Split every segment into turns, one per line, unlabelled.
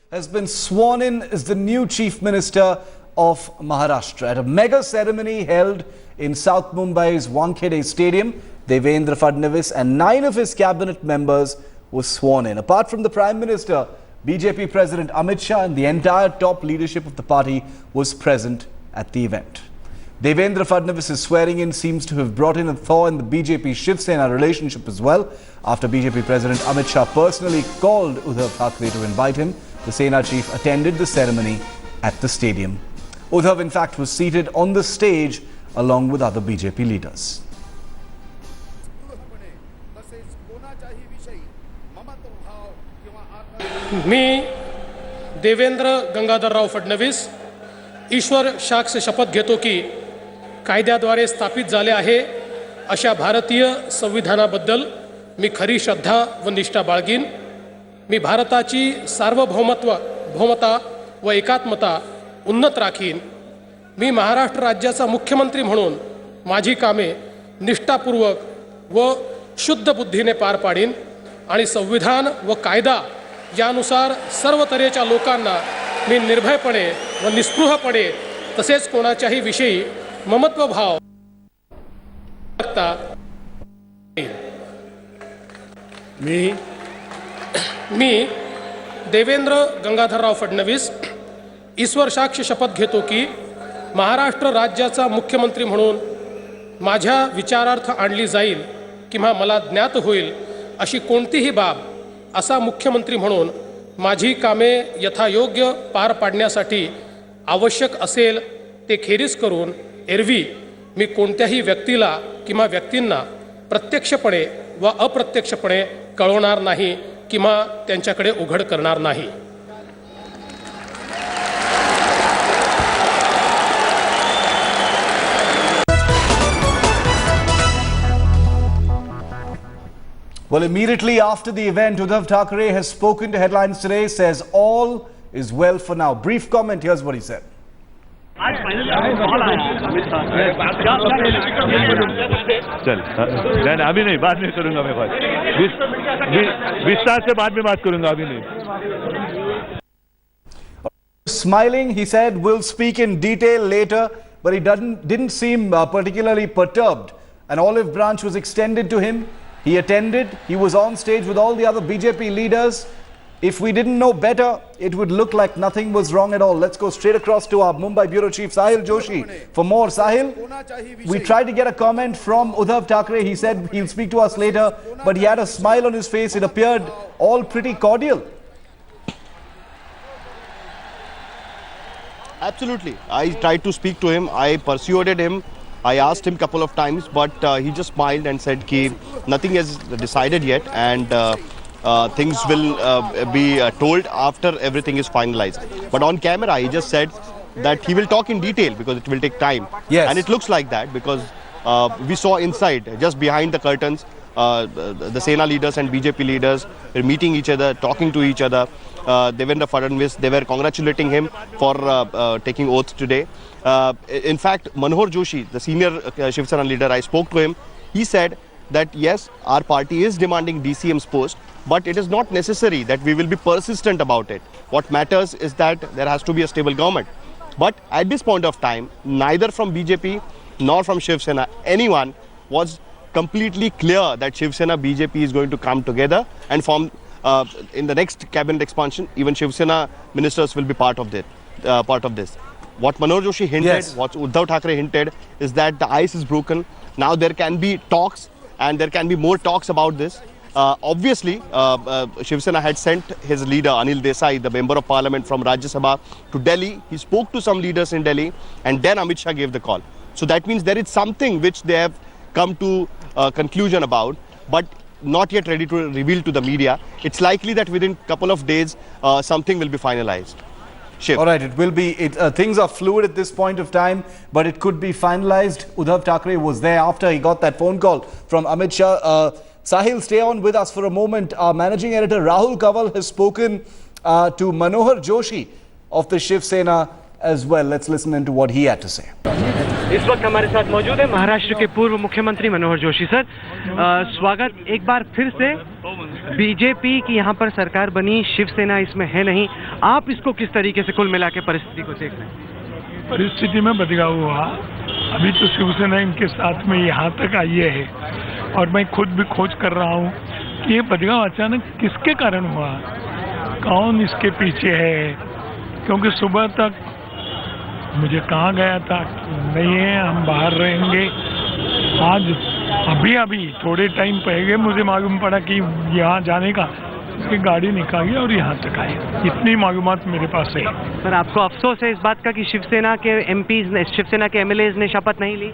has been sworn in as the new Chief Minister of Maharashtra. At a mega ceremony held in South Mumbai's Wankhede Stadium, Devendra Fadnavis and 9 of his cabinet members were sworn in. Apart from the Prime Minister, BJP President Amit Shah and the entire top leadership of the party was present at the event. Devendra Fadnavis' swearing in seems to have brought in a thaw in the BJP Shiv Sena relationship as well. After BJP President Amit Shah personally called Uddhav Thackeray to invite him, the Sena chief attended the ceremony at the stadium. Uddhav, in fact, was seated on the stage along with other BJP leaders.
मी देवेंद्र गंगाधरराव फडणवीस ईश्वर साक्ष शपथ घेतो की कायद्याद्वारे स्थापित झाले आहे अशा भारतीय संविधानाबद्दल मी खरी श्रद्धा व निष्ठा बाळगीन. मी भारताची सार्वभौमता व एकात्मता उन्नत राखीन. मी महाराष्ट्र राज्याचा मुख्यमंत्री म्हणून माझी कामे निष्ठापूर्वक व शुद्ध बुद्धीने पार पाडीन आणि संविधान व कायदा यानुसार सर्व तऱ्हेच्या लोकांना मी निर्भयपणे व निस्पृहपणे तसेच कोणाच्याही विषयी ममत्व भाव मी देवेंद्र गंगाधरराव फडणवीस ईश्वर साक्ष शपथ घेतो की महाराष्ट्र राज्याचा मुख्यमंत्री म्हणून माझ्या विचारार्थ आणली जाईल किंवा मला ज्ञात होईल अशी कोणतीही बाब असा मुख्यमंत्री म्हणून माझी कामे यथायोग्य पार पाडण्यासाठी आवश्यक असेल ते खेरीज करून एरवी मी कोणत्याही व्यक्तीला किंवा व्यक्तींना प्रत्यक्षपणे व अप्रत्यक्षपणे कळवणार नाही किंवा त्यांच्याकडे उघड करणार नाही.
Well, immediately after the event, Uddhav Thackeray has spoken to Headlines Today, says all is well for now. Brief comment, here's what he said.
चल अभी नहीं, बाद में करूंगा मैं बात. विस्तार से बाद में बात करूंगा, अभी नहीं.
Smiling, he said, we'll speak in detail later, but he didn't seem particularly perturbed. An olive branch was extended to him. He attended. He was on stage with all the other BJP leaders. If we didn't know better, it would look like nothing was wrong at all. Let's go straight across to our Mumbai Bureau Chief Sahil Joshi for more. Sahil, we tried to get a comment from Uddhav Thackeray. He said he'll speak to us later, but he had a smile on his face. It appeared all pretty cordial.
Absolutely. I tried to speak to him. I persuaded him. I asked him a couple of times, but he just smiled and said that nothing is decided yet, and things will be told after everything is finalized. But on camera, he just said that he will talk in detail because it will take time.
Yes.
And it looks like that because we saw inside, just behind the curtains, the Sena leaders and BJP leaders were meeting each other, talking to each other. Devendra Fadnavis, they were congratulating him for taking oath today. In fact, Manohar Joshi, the senior Shiv Sena leader, I spoke to him. He said that yes, our party is demanding DCM's post, but it is not necessary that we will be persistent about it. What matters is that there has to be a stable government. But at this point of time, neither from BJP nor from Shiv Sena, anyone was completely clear that Shiv Sena BJP is going to come together and form in the next cabinet expansion. Even Shiv Sena ministers will be part of this. What Manohar Joshi hinted,
yes,
what Uddhav Thackeray hinted is that the ice is broken. Now there can be talks and there can be more talks about this. Obviously, Shiv Sena had sent his leader Anil Desai, the member of parliament from Rajya Sabha, to Delhi. He spoke to some leaders in Delhi and then Amit Shah gave the call. So that means there is something which they have come to a conclusion about, but not yet ready to reveal to the media. It's likely that within a couple of days, something will be finalized. Shiv.
All right, it will be. Things are fluid at this point of time, but it could be finalized. Uddhav Thackeray was there after he got that phone call from Amit Shah. Sahil, stay on with us for a moment. Our managing editor Rahul Kaval has spoken to Manohar Joshi of the Shiv Sena as well. Let's listen into what he had to say.
इस वक्त हमारे साथ मौजूद है महाराष्ट्र के पूर्व मुख्यमंत्री Manohar Joshi sir. स्वागत एक बार फिर से। बीजेपी की यहाँ पर सरकार बनी, शिवसेना इसमें है नहीं, आप इसको किस तरीके से कुल मिला के परिस्थिति को देख रहे हैं?
परिस्थिति में बदलाव हुआ। अभी तो शिवसेना इनके साथ में यहाँ तक आई है और मैं खुद भी खोज कर रहा हूँ कि ये बदलाव अचानक किसके कारण हुआ, कौन इसके पीछे है। क्योंकि सुबह तक मुझे कहा गया था नहीं है, हम बाहर रहेंगे। आज अभी थोड़े टाइम पहले मुझे मालूम पड़ा कि यहाँ जाने का, कि गाड़ी निकाली और यहाँ तक आई। इतनी मालूमात मेरे पास है।
सर आपको अफसोस है इस बात का कि शिवसेना के एमपीज ने, शिवसेना के एमएलएज ने शपथ नहीं ली?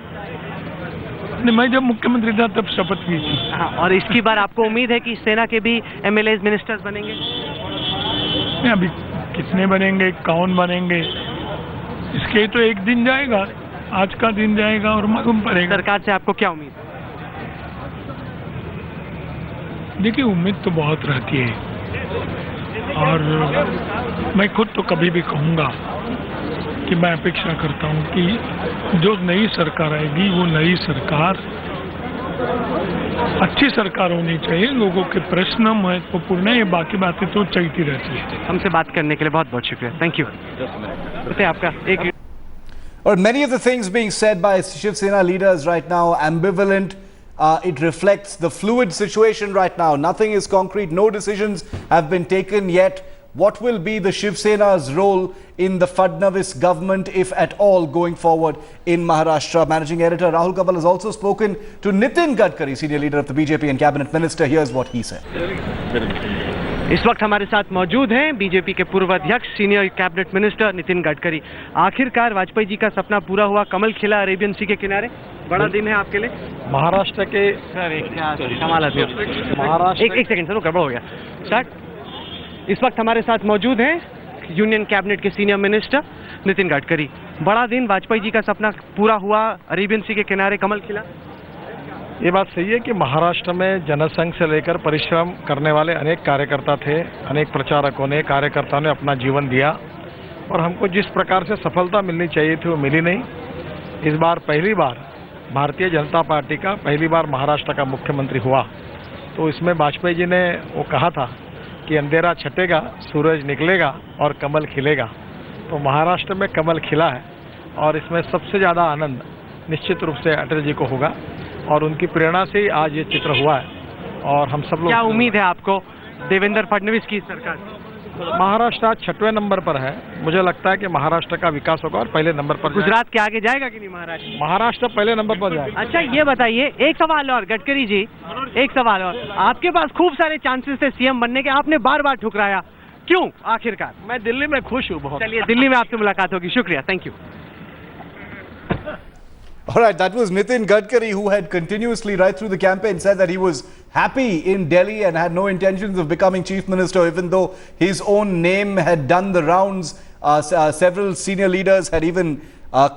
नहीं, मैं जब मुख्यमंत्री था तब शपथ ली थी।
हाँ, और इसकी बार आपको उम्मीद है कि सेना के भी एमएलएज मिनिस्टर्स बनेंगे?
नहीं, अभी कितने बनेंगे, कौन बनेंगे, इसके तो एक दिन जाएगा, आज का दिन जाएगा और मालूम पड़ेगा।
सरकार से आपको क्या उम्मीद है?
देखिए, उम्मीद तो बहुत रहती है और मैं खुद तो कभी भी कहूँगा कि मैं अपेक्षा करता हूँ कि जो नई सरकार आएगी वो नई सरकार अच्छी सरकार होनी चाहिए। लोगों के प्रश्न महत्वपूर्ण है, ये बाकी बातें तो चलती रहती है।
हमसे बात करने के लिए बहुत बहुत शुक्रिया, थैंक यू। आपका एक
Or many of the things being said by Shiv Sena leaders right now ambivalent. It reflects the fluid situation right now. Nothing is concrete. No decisions have been taken yet. What will be the Shiv Sena's role in the Fadnavis government, if at all, going forward in Maharashtra? Managing editor Rahul Kaval has also spoken to Nitin Gadkari, senior leader of the BJP and cabinet minister. Here's what he said.
इस वक्त हमारे साथ मौजूद हैं BJP के पूर्व अध्यक्ष, senior cabinet minister Nitin Gadkari. आखिरकार वाजपेयी जी का सपना पूरा हुआ, कमल खिला अरेबियन सी के किनारे। बड़ा दिन है आपके लिए।
महाराष्ट्र के
एक सेकंड सर, गड़बड़ हो गया। स्टार्ट। इस वक्त हमारे साथ मौजूद हैं यूनियन कैबिनेट के सीनियर मिनिस्टर नितिन गडकरी। बड़ा दिन, वाजपेयी जी का सपना पूरा हुआ, अरेबियन सी के किनारे कमल खिला।
ये बात सही है कि महाराष्ट्र में जनसंघ से लेकर परिश्रम करने वाले अनेक कार्यकर्ता थे, अनेक प्रचारकों ने, कार्यकर्ताओं ने अपना जीवन दिया और हमको जिस प्रकार से सफलता मिलनी चाहिए थी वो मिली नहीं। इस बार पहली बार भारतीय जनता पार्टी का पहली बार महाराष्ट्र का मुख्यमंत्री हुआ, तो इसमें वाजपेयी जी ने वो कहा था कि अंधेरा छटेगा, सूरज निकलेगा और कमल खिलेगा। तो महाराष्ट्र में कमल खिला है और इसमें सबसे ज़्यादा आनंद निश्चित रूप से अटल जी को होगा और उनकी प्रेरणा से ही आज ये चित्र हुआ है। और हम सब लोग,
क्या उम्मीद है आपको देवेंद्र फडणवीस की सरकार?
महाराष्ट्र आज 6वें नंबर पर है। मुझे लगता है कि महाराष्ट्र का विकास होगा और पहले नंबर पर।
गुजरात के आगे जाएगा कि नहीं महाराष्ट्र?
महाराष्ट्र पहले नंबर पर जाएगा।
अच्छा, ये बताइए, एक सवाल और गडकरी जी, एक सवाल और। आपके पास खूब सारे चांसेस थे सीएम बनने के, आपने बार बार ठुकराया, क्यों आखिरकार?
मैं दिल्ली में खुश हूँ बहुत।
चलिए, दिल्ली में आपसे मुलाकात होगी। शुक्रिया, thank you.
All right, that was Nitin Gadkari, who had continuously right through the campaign said that he was happy in Delhi and had no intentions of becoming chief minister, even though his own name had done the rounds. Several senior leaders had even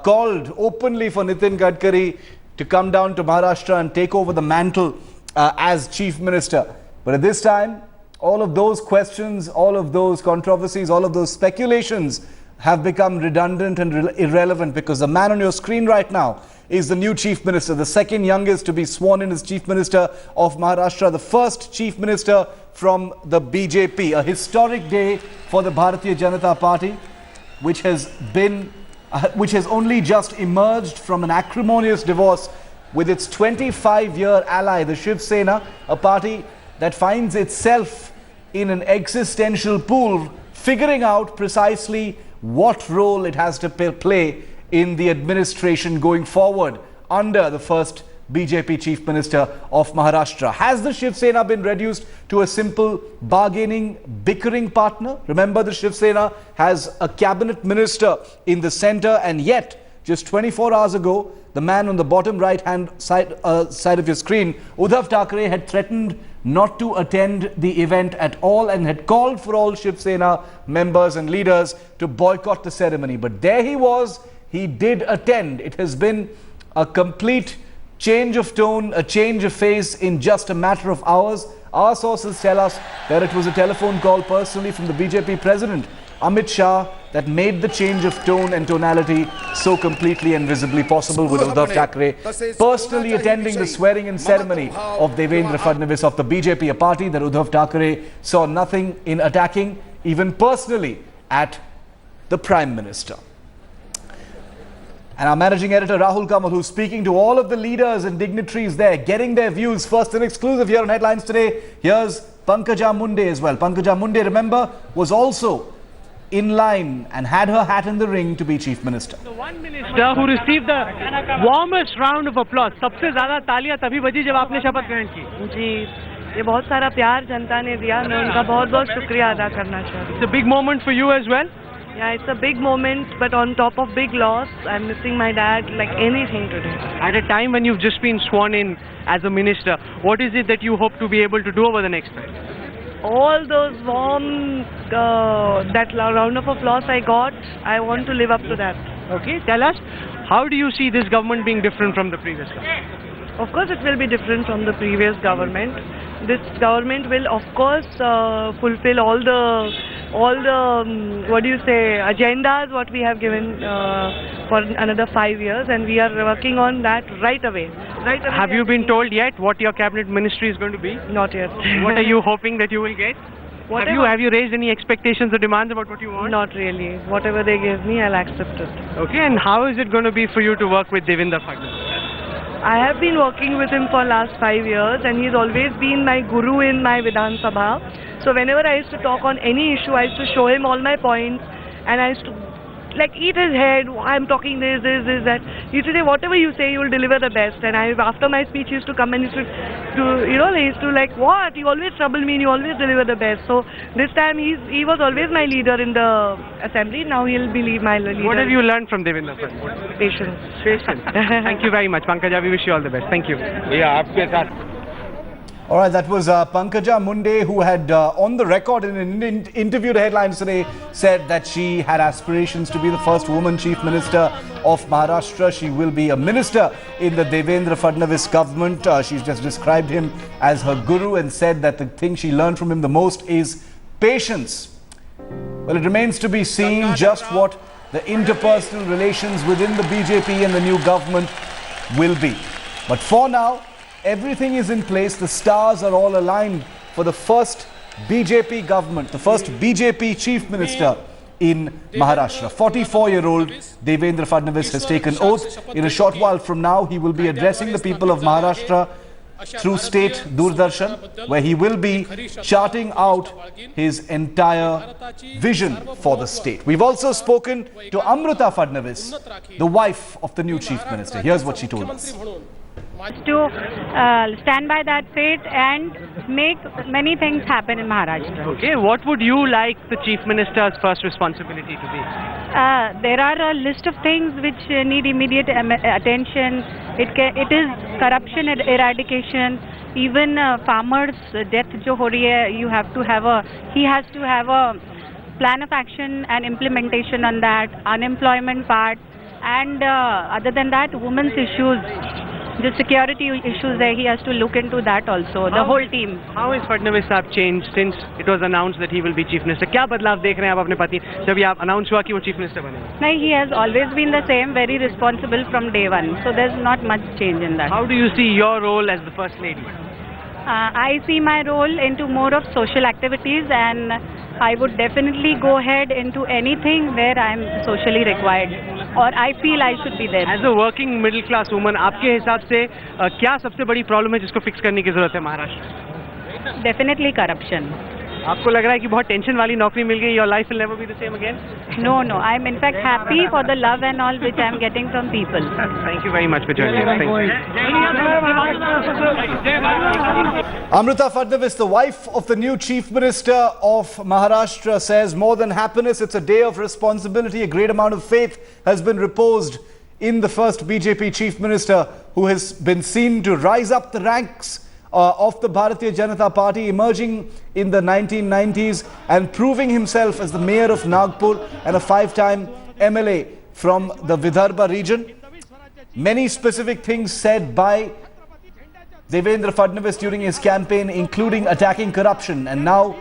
called openly for Nitin Gadkari to come down to Maharashtra and take over the mantle as chief minister. But at this time, all of those questions, all of those controversies, all of those speculations have become redundant and irrelevant, because the man on your screen right now is the new chief minister, the second youngest to be sworn in as chief minister of Maharashtra, the first chief minister from the BJP. A historic day for the Bharatiya Janata Party, which has only just emerged from an acrimonious divorce with its 25-year ally, the Shiv Sena, a party that finds itself in an existential pool, figuring out precisely what role it has to play in the administration going forward under the first BJP Chief Minister of Maharashtra. Has the Shiv Sena been reduced to a simple bargaining, bickering partner? Remember, the Shiv Sena has a cabinet minister in the center, and yet just 24 hours ago, the man on the bottom right-hand side of your screen, Uddhav Thackeray, had threatened not to attend the event at all and had called for all Shiv Sena members and leaders to boycott the ceremony. But there he was, he did attend. It has been a complete change of tone, a change of face in just a matter of hours. Our sources tell us that it was a telephone call personally from the BJP president, Amit Shah, that made the change of tone and tonality so completely and visibly possible, with Uddhav Thackeray personally attending the swearing-in ceremony of Devendra Fadnavis of the BJP, a party that Uddhav Thackeray saw nothing in attacking, even personally, at the Prime Minister. And our managing editor Rahul Kamal, who's speaking to all of the leaders and dignitaries there, getting their views. First, an exclusive here on Headlines Today. Here's Pankaja Munde as well. Pankaja Munde, remember, was also in line and had her hat in the ring to be Chief Minister.
The one minister who received the warmest round of applause. सबसे ज़्यादा तालियां तभी बजी जब आपने शपथ ग्रहण की.
जी, ये बहुत सारा प्यार जनता ने दिया. मैं उनका बहुत-बहुत शुक्रिया अदा करना चाहती हूँ.
It's a big moment for you as well.
Yeah, it's a big moment, but on top of big loss, I'm missing my dad like anything today.
At a time when you've just been sworn in as a minister, what is it that you hope to be able to do over the next time?
All those warm, that round of applause I got, I want to live up to that.
Okay, tell us, how do you see this government being different from the previous government?
Of course, it will be different from the previous government. This government will, of course, fulfill all the agendas what we have given for another 5 years, and we are working on that right away.
Have you been told yet what your cabinet ministry is going to be?
Not yet.
What are you hoping that you will get? Have you raised any expectations or demands about what you want?
Not really. Whatever they give me, I'll accept it.
Okay, and how is it going to be for you to work with Devendra Fadnavis?
I have been working with him for last 5 years, and he's always been my guru in my Vidhan Sabha. So whenever I used to talk on any issue, I used to show him all my points, and I used to like eat his head. I'm talking this, that. He used to say, whatever you say, you will deliver the best. And after my speech, he used to come and he used to like, what? You always trouble me and you always deliver the best. So this time he was always my leader in the assembly. Now he'll be my leader.
What have you learned from Devendra Fadnavis?
Patience.
Patience. Thank you very much, Pankaja. We wish you all the best. Thank you.
All right, that was Pankaja Munde, who had, on the record in an interview to Headlines Today, said that she had aspirations to be the first woman Chief Minister of Maharashtra. She will be a minister in the Devendra Fadnavis government. She's just described him as her guru and said that the thing she learned from him the most is patience. Well, it remains to be seen just what the interpersonal relations within the BJP and the new government will be. But for now, everything is in place. The stars are all aligned for the first BJP government, the first BJP Chief Minister in Maharashtra. 44-year-old Devendra Fadnavis has taken oath. In a short while from now, he will be addressing the people of Maharashtra through state Doordarshan, where he will be charting out his entire vision for the state. We've also spoken to Amruta Fadnavis, the wife of the new Chief Minister. Here's what she told us.
To stand by that faith and make many things happen in Maharashtra.
Okay, what would you like the Chief Minister's first responsibility to be?
There are a list of things which need immediate attention. It is corruption eradication. Even farmers' death jo ho rahi hai, he has to have a plan of action and implementation on that. Unemployment part, and other than that, women's issues. The security issues there, he has to look into that also, the whole team.
How has Fadnavis साहब changed since it was announced that he will be Chief Minister? क्या बदलाव देख रहे हैं आप अपने पति जब ये आप announce हुआ कि वो Chief Minister बने?
No, he has always been the same, very responsible from day one. So there's not much change in that.
How do you see your role as the First Lady?
I see my role into more of social activities, and I would definitely go ahead into anything where I'm socially required or I feel I should be there.
As a working middle class woman, आपके हिसाब से क्या सबसे बड़ी problem है जिसको fix करने की जरूरत है महाराष्ट्र?
Definitely corruption.
आपको लग रहा है कि बहुत टेंशन वाली नौकरी मिल गई? Your life will never be the same again?
No. I'm in fact happy for the love and all which I'm getting from people.
Thank you very much for joining us. Thank you.
Amruta Fadnavis, the wife of the new Chief Minister of Maharashtra, says more than happiness, it's a day of responsibility. A great amount of faith has been reposed in the first BJP Chief Minister, who has been seen to rise up the ranks of the Bharatiya Janata Party, emerging in the 1990s and proving himself as the mayor of Nagpur and a 5-time MLA from the Vidarbha region. Many specific things said by Devendra Fadnavis during his campaign, including attacking corruption, and now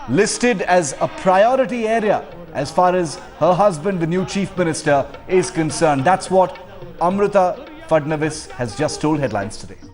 listed as a priority area as far as her husband, the new chief minister, is concerned. That's what Amrita Fadnavis has just told Headlines Today.